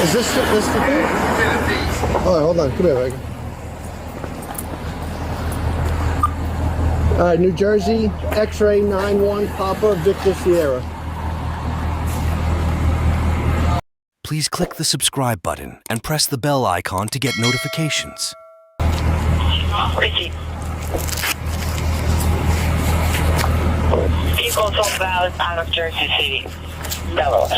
Is this the thing? All right, hold on. Come here, Reagan. All right, New Jersey, X-ray 91 Papa Victor Sierra. Please click the subscribe button and press the bell icon to get notifications. People talk about out of Jersey City. No.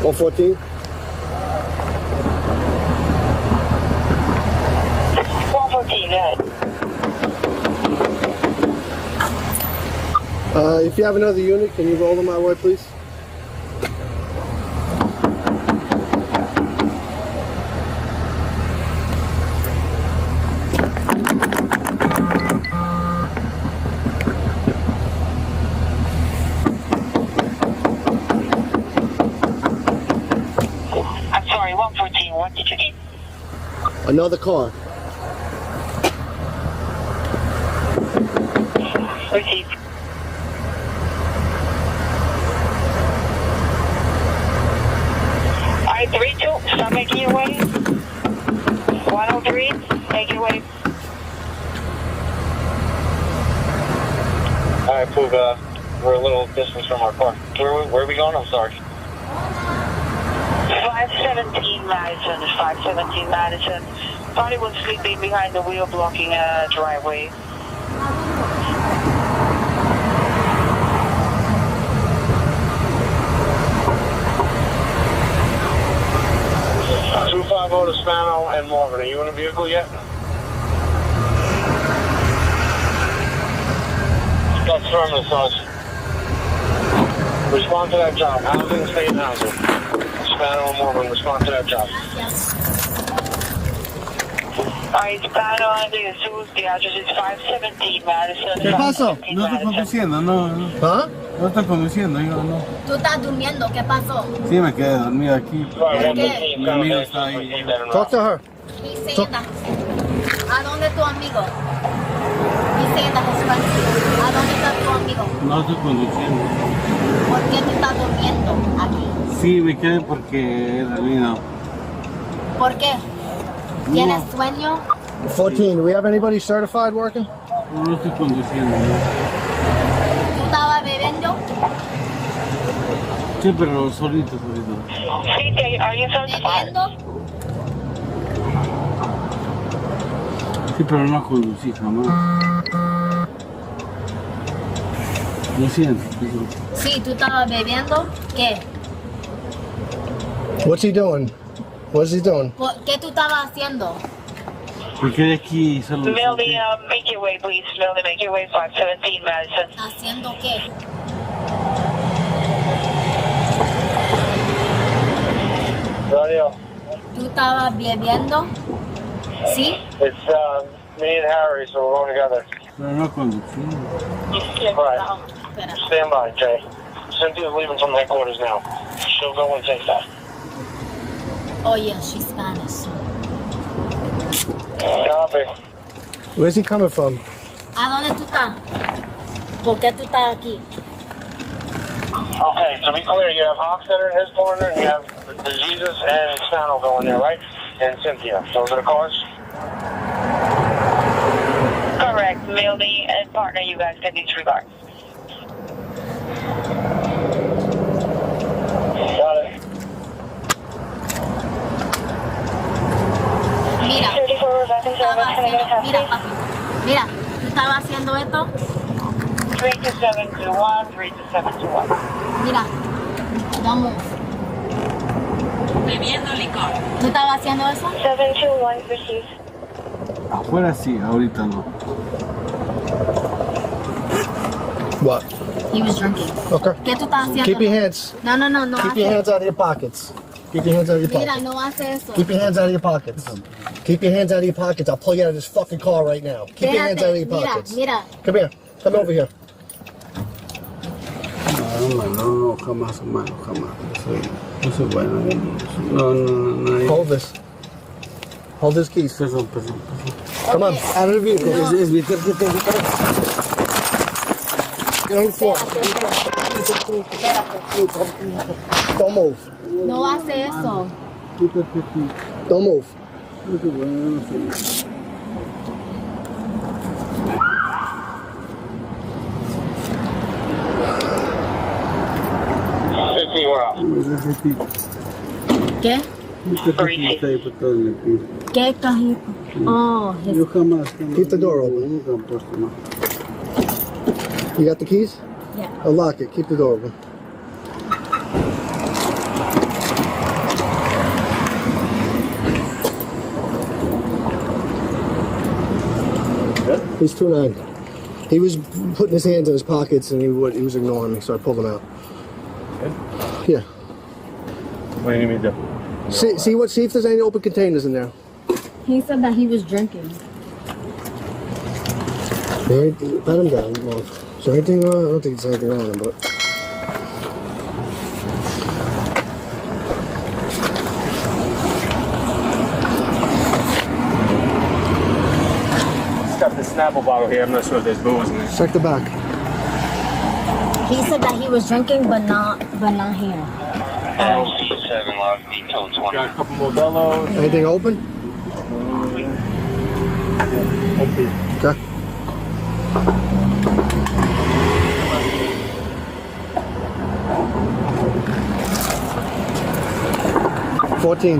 All 14? 114, If you have another unit, can you roll them my way, please? I'm sorry, 114. What did you need? Another car. Receive. Alright, 3-2. Stop making your way. 103. Make your way. Alright, Pooh, we're a little distance from our car. Where are we going? I'm sorry. 517 Madison. 517 Madison. Probably was sleeping behind the wheel blocking a driveway. To Spano and Morgan. Are you in a vehicle yet? That's affirmative, Sarge. Respond to that job. Housing, state housing. Spano and Morgan, respond to that job. Alright, Spano and Jesus, the address is 517 Madison. ¿Qué pasó? No estoy conduciendo, no. ¿Ah? No estoy conduciendo, yo no. ¿Tú estás durmiendo? ¿Qué pasó? Sí, me quedé dormido aquí. ¿Por qué? Mi amigo está ahí. Talk to her. Vicenda. ¿A dónde tu amigo? Vicenda, ¿a dónde está tu amigo? No estoy conduciendo. ¿Por qué tú estás durmiendo aquí? Sí, me quedé porque era dormido. ¿Por qué? ¿Tienes sueño? 14, do we have anybody certified working? No estoy conduciendo. ¿Tú estabas bebiendo? Sí, pero solito. Sí, are you certified? ¿Bebiendo? Sí, pero no conducí jamás. Lo siento. Sí, tú estabas bebiendo. ¿Qué? What's he doing? What's he doing? ¿Qué tú estabas haciendo? Me quedé aquí y solo... Mildy, make your way, please. Mildy, make your way, 517 Madison. ¿Haciendo qué? Radio. ¿Tú estabas bebiendo? ¿Sí? It's me and Harry, so we're going together. Pero no conducí. Right. Espera. Stand by, Jay. Cynthia's leaving from headquarters now. She'll go and take that. Oh yeah, she's Spanish. Copy. Where's he coming from? ¿A dónde tú estás? ¿Por qué tú estás aquí? Okay, to be clear, you have Hockstetter in his corner, and you have the Jesus and Spano going there, right? And Cynthia. Those are the cars? Correct. Mildy and partner, you guys can disregard. 32721, 32721. Mira, don't move. Bebiendo licor. ¿Tú estabas haciendo eso? 721 received. Afuera sí, ahorita no. What? He was drinking. Okay. ¿Qué tú estás haciendo? Keep your hands. No Keep your hands out of your pockets. Keep your hands out of your Mira, pockets. no hace eso. Keep your hands out of your pockets. Keep your hands out of your pockets. I'll pull you out of this fucking car right now. Keep your hands out of your pockets. Mira. Come here. Come over here. No, jamás, hermano, jamás. Eso es bueno. No. Hold this. Hold his keys. Perdón. Come on, out of the vehicle. Es mi tarjeta. Get on the floor. Don't move. No hace eso. Don't move. ¿Qué? ¿Qué cajito? Oh, Yo jamás. Keep the door open. Nunca han puesto más. You got the keys? yeah. I'll lock it. Keep the door open. He's 2'9". He was putting his hands in his pockets and he was ignoring me, so I pulled him out. Yeah. What do you need me to do? See if there's any open containers in there. He said that he was drinking. Pat him down. Well, is there anything wrong? I don't think there's anything wrong with him, but. It's got the Snapple bottle here. I'm not sure if there's booze in there. Check the back. He said that he was drinking, but not here. LC7 log detail 20. Got a couple Modelo's. Anything open? Okay. $14.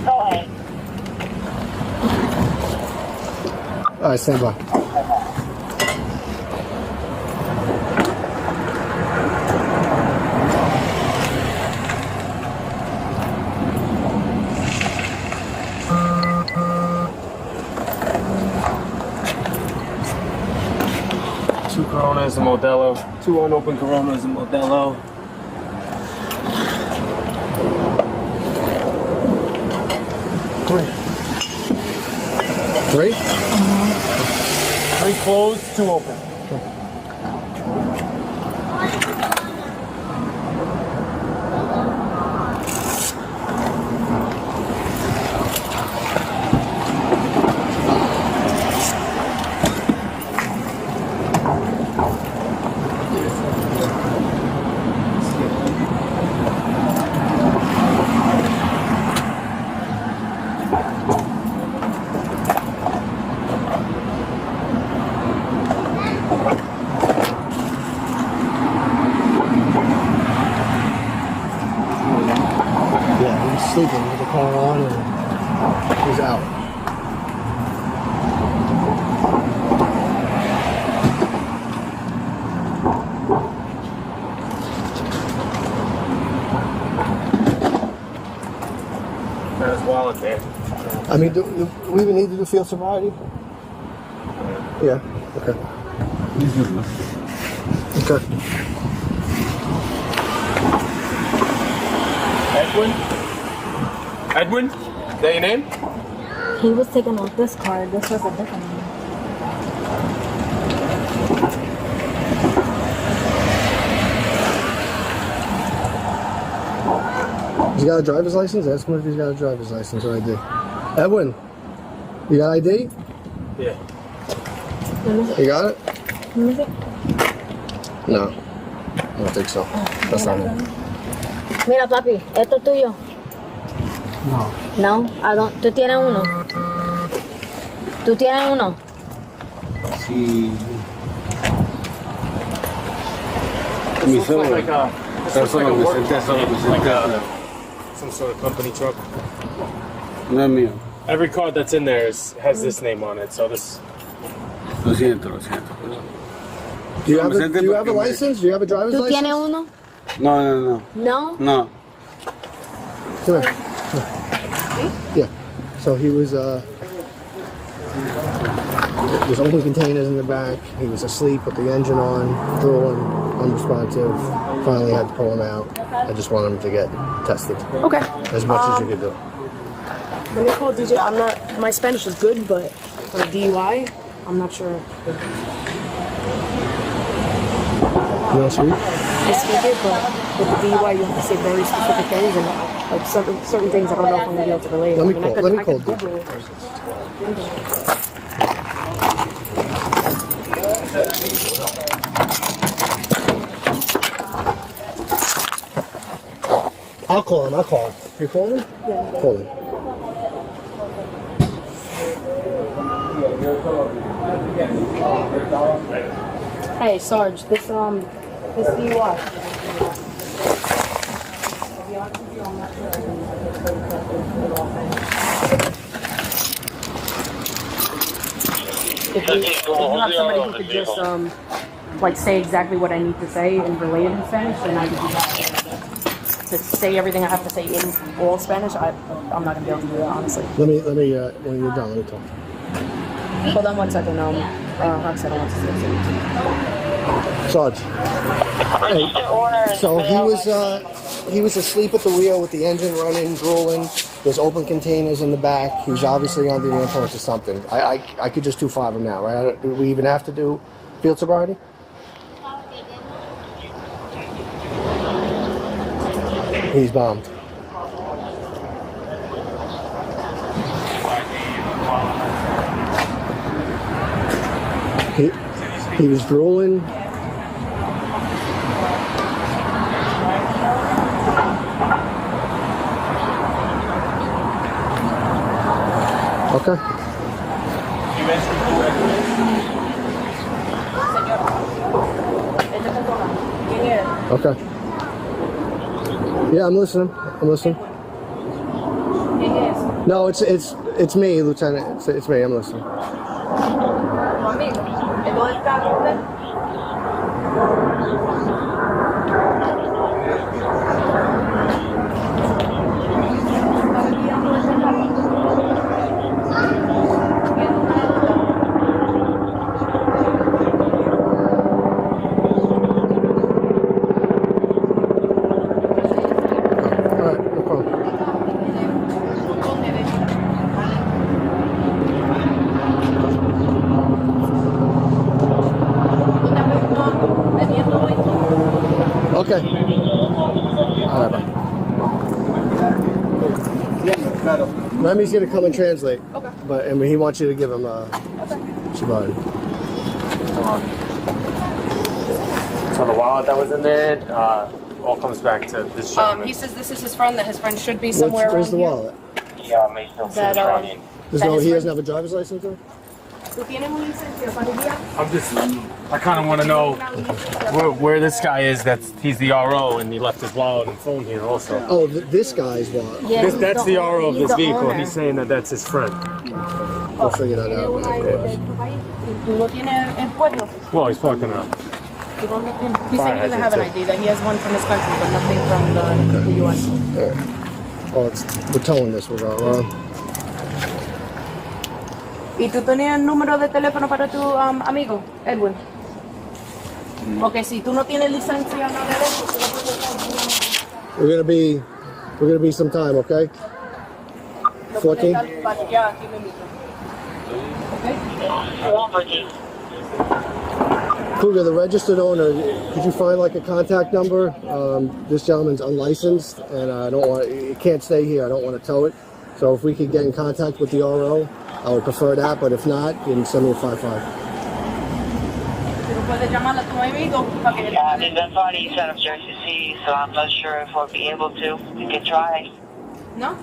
Go ahead. All right, stand by. Two Coronas, a Modelo. Two unopened Coronas, a Modelo. Three? Three closed, two open. Yeah, he was sleeping with the car on and he's out. Got his wallet there. I mean, do we even need to do field sobriety? Yeah, okay. He's good enough. Okay. Edwin? Is that your name? He was taking off this card. This was a different one. He's got a driver's license? Ask him if he's got a driver's license or ID. Edwin, you got ID? Yeah. You got it? Let me see. No, I don't think so. That's not him. Mira, papi, esto es tuyo. No. No, I don't. ¿Tú tienes uno? ¿Tú tienes uno? Sí. Mi solo. Like a Solo me work senté, solo me like senté. some sort of company truck. No es mío. Every card that's in there has this name on it, so this... Lo siento, lo siento. Do you have a license? Do you have a driver's ¿Tú license? tienes uno? No. No. No. Come here. Yeah. So he was, there's open containers in the back. He was asleep with the engine on, drooling, unresponsive. Finally had to pull him out. I just want him to get tested. Okay. As much as you could do. Let me call DJ. I'm not. My Spanish is good, but for the DUI, I'm not sure. You know, sweet? I speak it, but with the DUI, you have to say very specific things and like certain things. I don't know if I'm gonna be able to relate. Let me I call could Google it. I'll call him. You call him? Yeah. Call him. Hey, Sarge, this DUI. If you have somebody who could just like say exactly what I need to say and relay it in Spanish, then I could do that. To say everything I have to say in all Spanish, I'm not gonna be able to do that, honestly. Let me, when you're done, let me talk. Hold on one second. Rox, I don't want to say Sarge. Hey, so he was asleep at the wheel with the engine running, drooling. There's open containers in the back. He was obviously under the influence of something. I could just 2-5 him now, right? Do we even have to do field sobriety? He's bombed. He was drooling. Okay. Okay. Yeah, I'm listening. No, it's me, Lieutenant. It's me. I'm listening. Okay. All right, bye. Remy's gonna come and translate. Okay. And he wants you to give him sobriety. So the wallet that was in there all comes back to this gentleman. He says this is his friend, that his friend should be somewhere Where's the around wallet? Yeah, may still see the running. He doesn't have a driver's license though? I kind of want to know where this guy is. He's the RO, and he left his wallet and phone here also. Oh, this guy's wallet. Yeah, That's the RO of this vehicle. Owner. He's saying that that's his friend. We'll figure that out. Well, he's fucking up. He's saying he doesn't have an ID, that he has one from his country, but nothing from the U.S. Well, we're towing this with our... ¿Y tú tenías el número de teléfono para tu amigo, Edwin? Porque si tú no tienes licencia, no derecho, tú no puedes... We're gonna be some time, okay? 14? Cougar, the registered owner, could you find like a contact number? This gentleman's unlicensed, and it can't stay here. I don't want to tow it. So if we could get in contact with the RO, I would prefer that, but if not, then send me a 5-5. Yeah, I mean, that's why he's out of Jersey City, so I'm not sure if we'll be able to. We could try. No?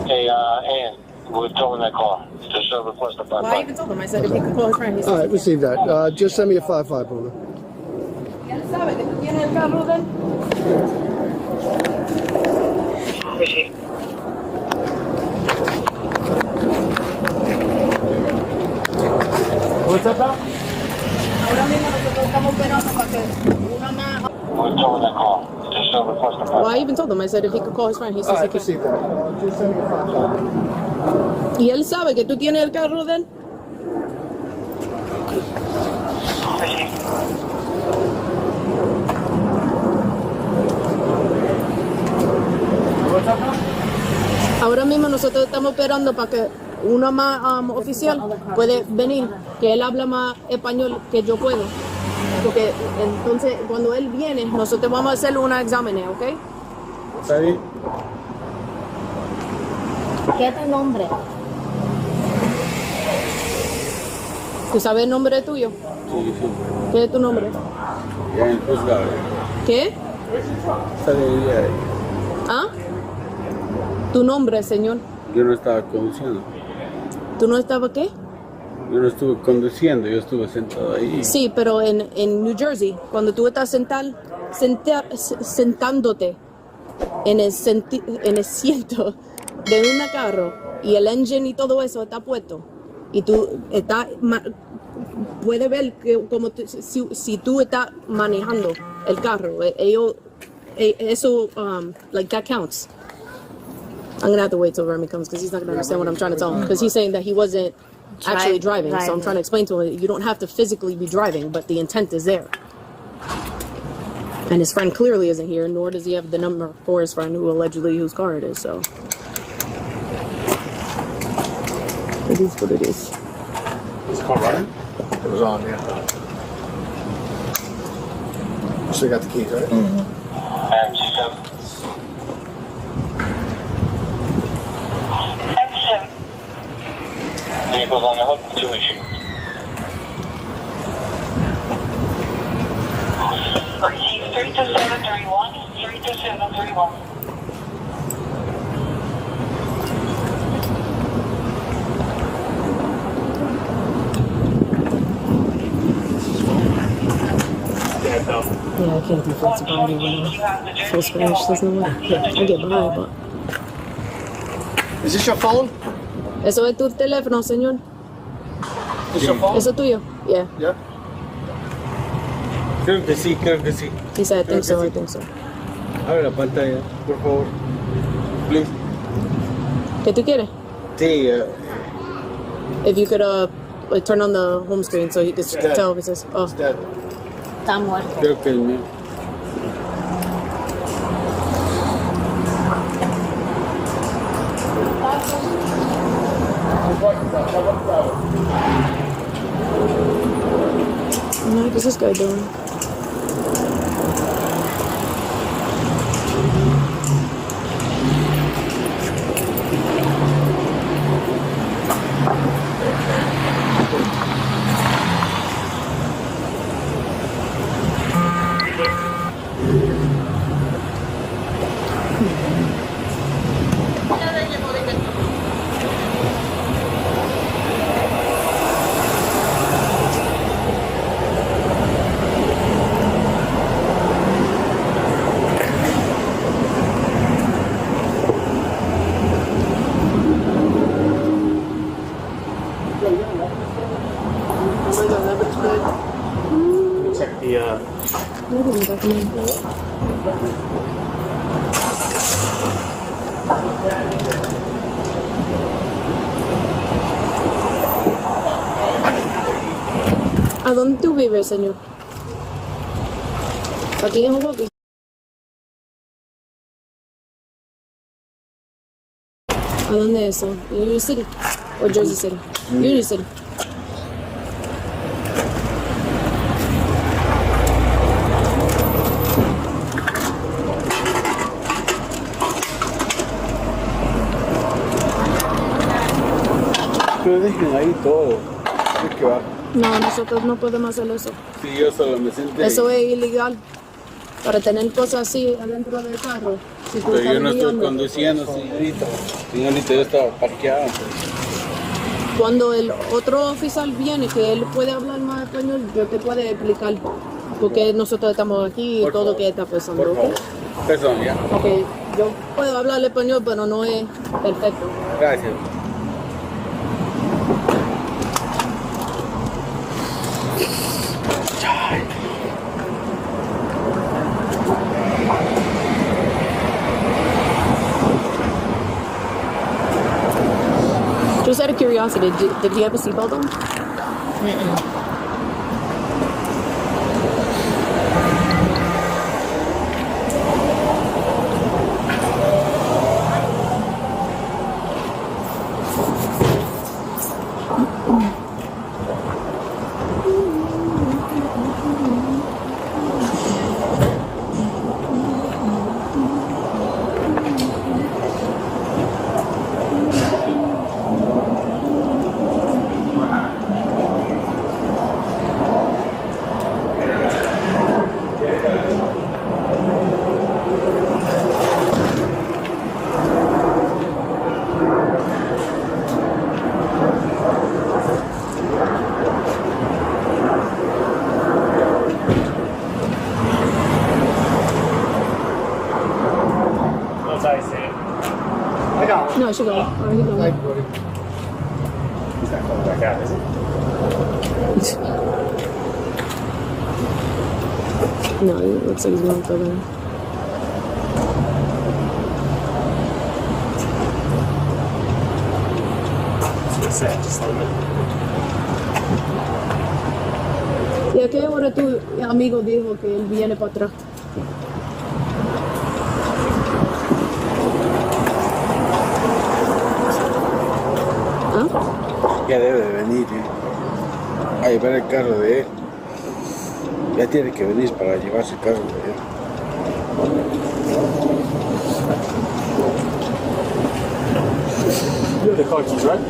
Hey, Ann, we're towing that car. Just request a 5-5. Well, I even told him. I said if he could call his friend. All right, receive that. Just send me a 5-5, Cougar. What's up, pal? Ahora mismo nosotros estamos esperando para que una más. We're told that call. Just so request the Well, I even told him, I said if he could call his friend, he says I he can. received that. Just send me a copy. ¿Y él sabe que tú tienes el carro de él? Ahora mismo nosotros estamos esperando para que uno más oficial puede venir, que él habla más español que yo puedo. Porque entonces cuando él viene, nosotros vamos a hacerle una exámenes, ¿ok? ¿Está bien? ¿Qué es tu nombre? ¿Tú sabes el nombre tuyo? Sí, sí. ¿Qué es tu nombre? Ya en el juzgado. ¿Qué? Está bien, ya. ¿Ah? ¿Tu nombre, señor? Yo no estaba conduciendo. ¿Tú no estabas qué? Yo no estuve conduciendo, yo estuve sentado ahí. Sí, pero en New Jersey, cuando tú estás sentándote en el asiento de un carro y el engine y todo eso está puesto y tú puedes ver que como si tú estás manejando el carro, eso like that counts. I'm gonna have to wait till Remy comes because he's not gonna understand what I'm trying to tell him because he's saying that he wasn't actually driving. So I'm trying to explain to him you don't have to physically be driving, but the intent is there. And his friend clearly isn't here, nor does he have the number for his friend whose car it is. So it is what it is. Is the car running? It was on, yeah. So you got the keys, right? M7. Vehicles on the hook, 2 issues. Receive 32731, 32731. Yeah, I can't do full sobriety when full Spanish. There's no way. I get by, but. Is this your phone? ¿Eso es tu teléfono, señor? Is this your phone? ¿Eso es tuyo? Yeah. Yeah. Creo que sí, creo que sí. He said, I think so, I think so. Abre la pantalla, por favor. Please. ¿Qué tú quieres? Sí, If you could, like, turn on the home screen so he could dead. tell if it says, oh. It's dead. Está muerto. creo que el mío. What is this guy doing? Check the, ¿A dónde tú vives, señor? Aquí en Hoboken. ¿A dónde es eso? ¿Union City? ¿O Jersey City? Union City. Pero dejen ahí todo. Es que va. No, nosotros no podemos hacer eso. Sí, yo solo me senté. Eso es ilegal. Para tener cosas así adentro del carro. Si tú Pero estás yo no estoy guiando. conduciendo, señorita. Señorita, yo estaba parqueado. Cuando el otro oficial viene, que él puede hablar más español, yo te puedo explicar por qué nosotros estamos aquí y Por todo lo favor. que está pasando. Por ¿Ok? favor. Perdón, ya. Ok, yo puedo hablar español, pero no es perfecto. Gracias. curiosity, did he have a seatbelt on? No, I should go. Or he go. He's not coming back out, is he? No, it looks like he's going further. What's that? Just a minute. ¿Y a qué hora tu amigo dijo que él viene para atrás? Ya debe de venir, a llevar el carro de él. Ya tiene que venir para llevarse el carro de él. You have the car keys, right?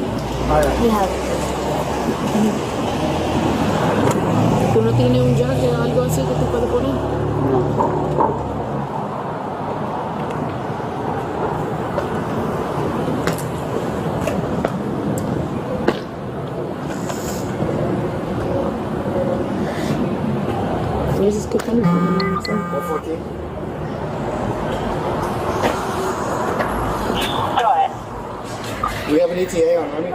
¿Tú no tienes un jacket o algo así que tú puedes poner? This is good fun. Go for it, King. Go ahead. We have an ETA on Remy.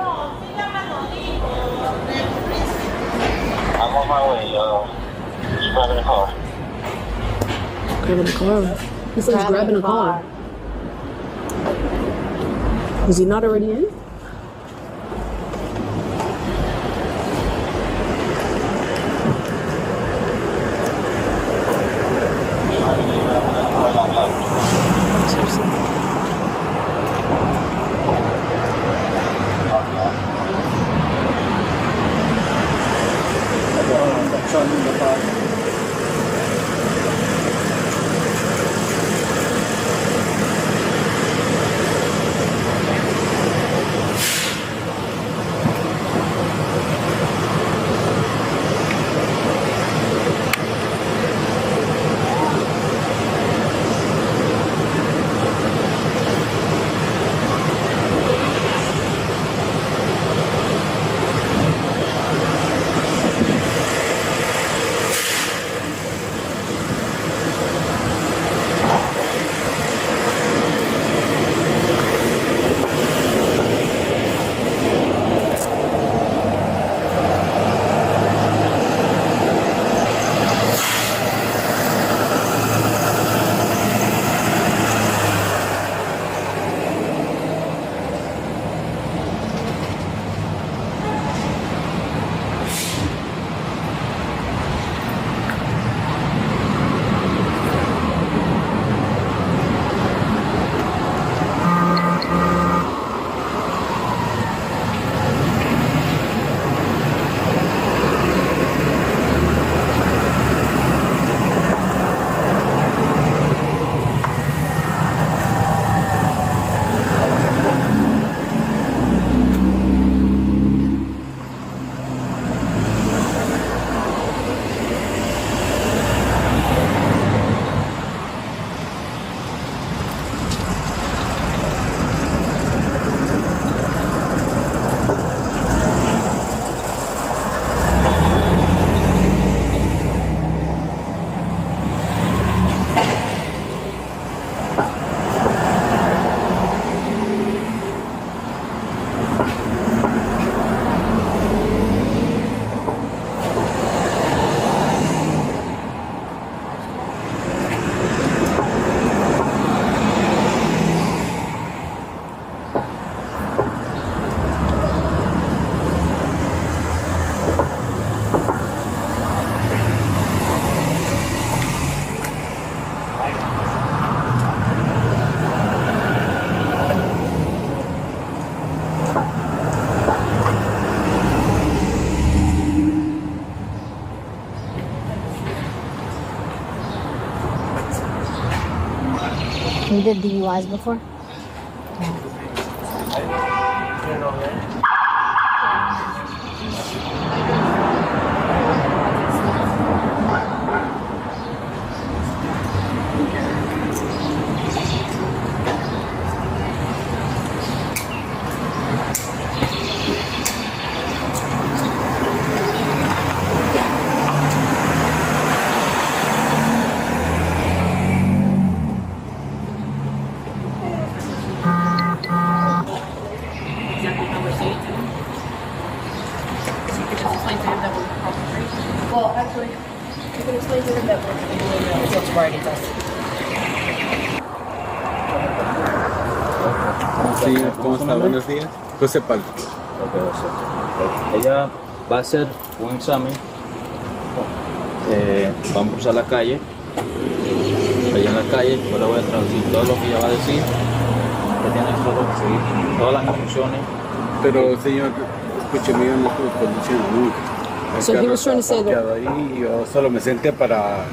I'm on my way. Just grabbing a car. Grabbing a car. He says grabbing a car. Is he not already in? He did DUIs before? Well, actually, you can explain to him that we're doing a sobriety test. Sí, ¿cómo está? Buenos días. Jose Palta. Ella va a hacer un examen. Vamos a la calle. Allá en la calle yo le voy a traducir todo lo que ella va a decir. Que tiene solo que seguir todas las instrucciones. Pero señor, escúcheme, yo no estuve conduciendo nunca. El So he carro was trying to está say that- parqueado ahí, yo solo me senté para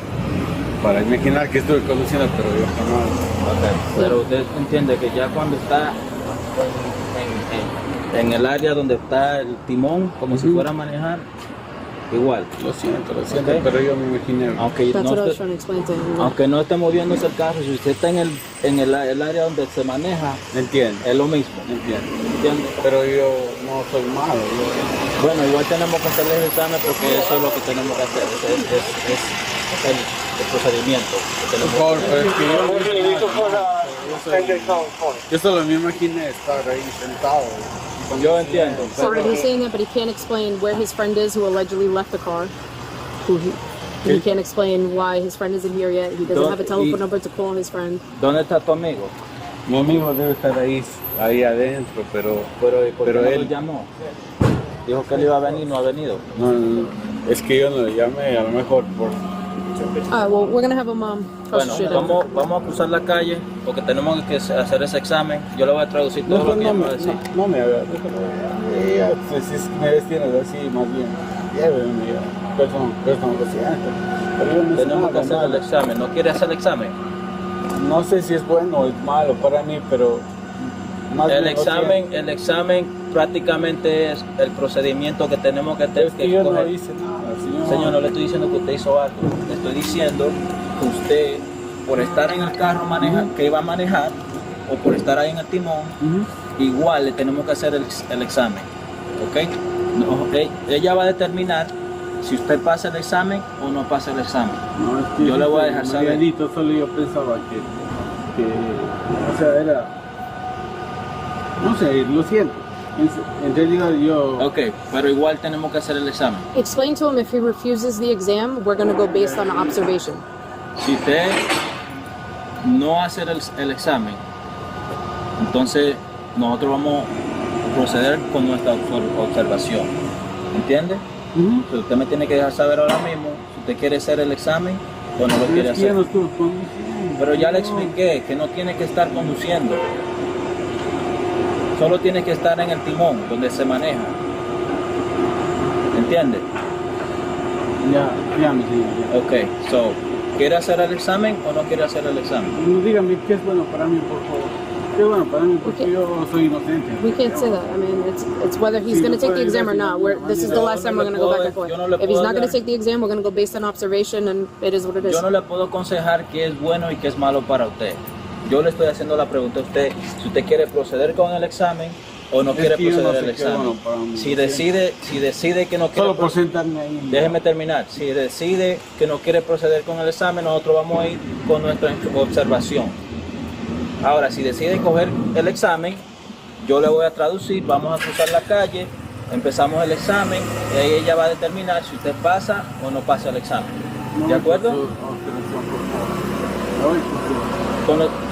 imaginar que estuve conduciendo, pero yo jamás. Okay. Pero usted entiende que ya cuando está en el área donde está el timón, como si fuera a manejar, igual. Lo siento, Ok. pero yo me imaginé. Aunque That's what I was esté, trying to explain to him. aunque no esté moviéndose el carro, si usted está en el área donde se maneja, Entiendo, es lo mismo. entiendo. ¿Entiende? Pero yo no soy malo. Bueno, igual tenemos que hacerle el examen porque eso es lo que tenemos que hacer. Es el procedimiento que tenemos Por favor, pero es que California. yo solo me imaginé estar ahí sentado. Yo entiendo. So Pero, he's saying that, but he can't explain where his friend is who allegedly left the car. He can't explain why his friend isn't here yet. He doesn't have a telephone number to call his friend. ¿dónde está tu amigo? Mi amigo debe estar ahí adentro, pero Pero Pero no él- lo llamó. Dijo que él iba a venir, no ha venido. no, es que yo no le llamé, a lo mejor por... Well, we're gonna have him cross the Bueno, street. vamos a cruzar la calle porque tenemos que hacer ese examen. Yo le voy a traducir todo lo que ella me va a decir. No me haga, pues si es que me destinas así, más bien, llévenme, perdón, lo siento. Pero yo no hice Tenemos que nada hacer el malo. examen. ¿No quiere hacer el examen? No sé si es bueno o es malo para mí, pero... más El bien lo examen prácticamente es el procedimiento que tenemos que siento. Es que yo no coger. hice nada, Señor, no le estoy diciendo que usted hizo algo. Le estoy diciendo que usted, por estar en el carro que iba a manejar, o por estar ahí en el timón, igual le tenemos que hacer el examen. ¿Ok? No, ella va a determinar si usted pasa el examen o no pasa el examen. No, es que Yo le voy a dejar saber. Marianito, solo yo pensaba que o sea, era... No sé, lo siento. En realidad yo... Ok, pero igual tenemos que hacer el examen. Explain to him if he refuses the exam, we're gonna go based on observation. Si usted no hace el examen, entonces nosotros vamos a proceder con nuestra observación. ¿Entiende? Entonces usted me tiene que dejar saber ahora mismo si usted quiere hacer el examen o no lo quiere Es que yo hacer. no estuve conduciendo. Pero ya le expliqué que no tiene que estar conduciendo. Solo tiene que estar en el timón, donde se maneja. ¿Entiende? Ya, mi señor. Ya. Ok, so, ¿quiere hacer el examen o no quiere hacer el examen? No, dígame qué es bueno para mí, por favor. Qué bueno para mí, porque Okay. yo soy inocente. We can't say that. I mean, it's whether he's going to take the exam or not. This is the last time we're going to go back and forth. If he's not going to take the exam, we're going to go based on observation, and it is what it is. Yo no le puedo aconsejar qué es bueno y qué es malo para usted. Yo le estoy haciendo la pregunta a usted si usted quiere proceder con el examen o no quiere que yo no proceder sé al qué es bueno examen. para mí. Si decide que no quiere Solo por sentarme ahí. déjeme terminar. Si decide que no quiere proceder con el examen, nosotros vamos a ir con nuestra observación. Ahora, si decide coger el examen, yo le voy a traducir, vamos a cruzar la calle, empezamos el examen y ahí ella va a determinar si usted pasa o no pasa el examen. ¿De acuerdo?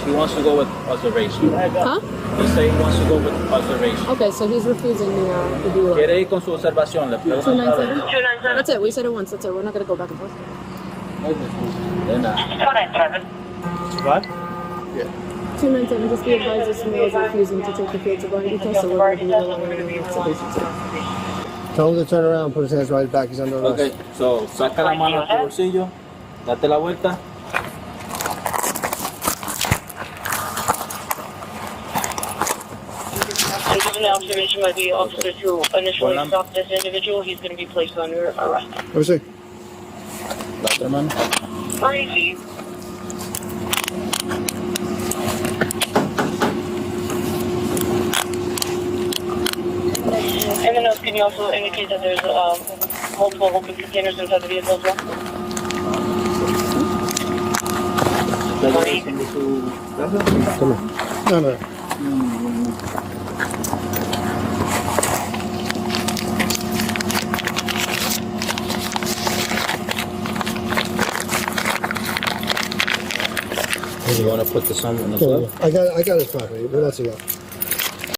He wants to go with observation. Huh? He said he wants to go with observation. Okay, so he's refusing the DUI. Quiere ir con su observación. Le pregunto otra vez. 297? That's it. We said it once. That's it. We're not going to go back and forth. De nada. 297. What? 297, just be advised this male is refusing to take the field sobriety test, so we're going to be allowing observation today. Tell him to turn around, put his hands right back. He's under arrest. Ok, so, saca la mano de tu bolsillo, date la vuelta. observation by the officers who initially stopped this individual. He's going to be placed under arrest. Let me see. La otra mano. Crazy. And then can you also indicate that there's multiple open containers inside the vehicle as well? Come here. No, no. You want to put this on the I got his property. What else you got?